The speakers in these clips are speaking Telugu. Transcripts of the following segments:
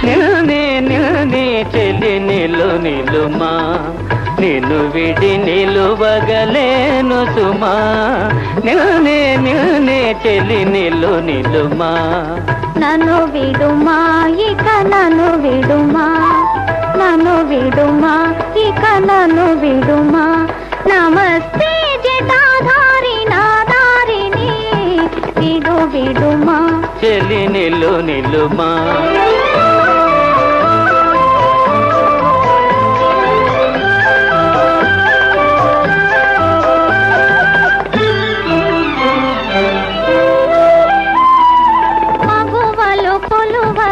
నిల్నే నిల్నే చెలి నిలుమా నిన్ను విడి నిలువగలేను సుమా నిల్నే నిల్నే చెలి నిలుమా నన్ను విడుమా ఇక నన్ను విడుమా నన్ను విడుమా ఇక నన్ను విడుమా నమస్తే జటాధారి నాదారిని విడుమా చెలి నిలుమా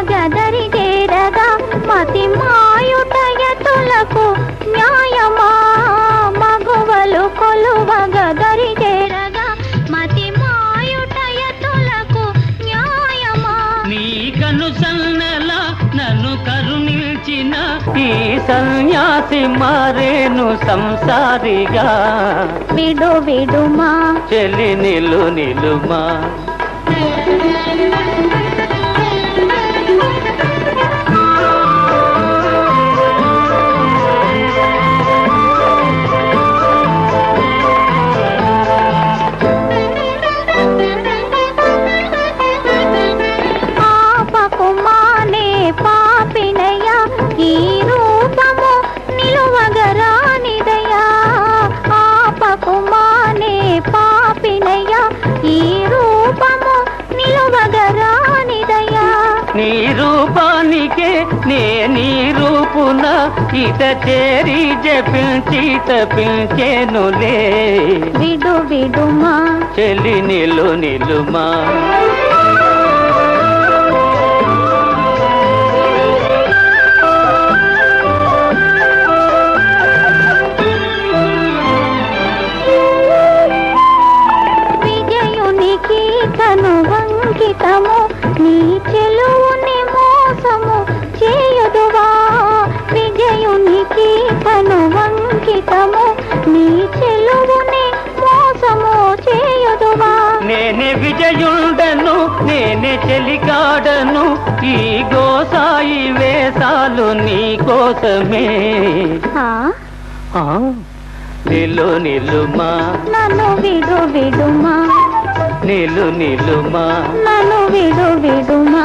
గదరి చేరగా మతి మాయుటయతులకు న్యాయమా మగువలు కొలువ గదరి చేరగా మతి మాయుటయతులకు న్యాయమా నీ కను సన్నల నన్ను కరుణించిన ఈ సన్యాసి మారేను సంసారిగా విడుమా చెలి నిలుమా పాపినయ్య ఈ రూపము నిలువగరానిదయా ఆపకుమానే పాపినయ్య ఈ రూపము నిలువగరానిదయా నీ రూపానికే నే నీ రూపున ఇత చేరి జపించి తపించేనులే విడుమా చెలి నిలుమా తను వంకితము నీ చెలువుని మోసము చేయుదువా విజయునికి తను వంకితము నీ చెలువుని మోసము చేయుదువా నేనే విజయుండను నేనే చెలికాడను ఈ గోసాయి వేసాలు నీ కోసమే నిలుమా నన్ను విడుమా నిలుమా నన్ను విడుమా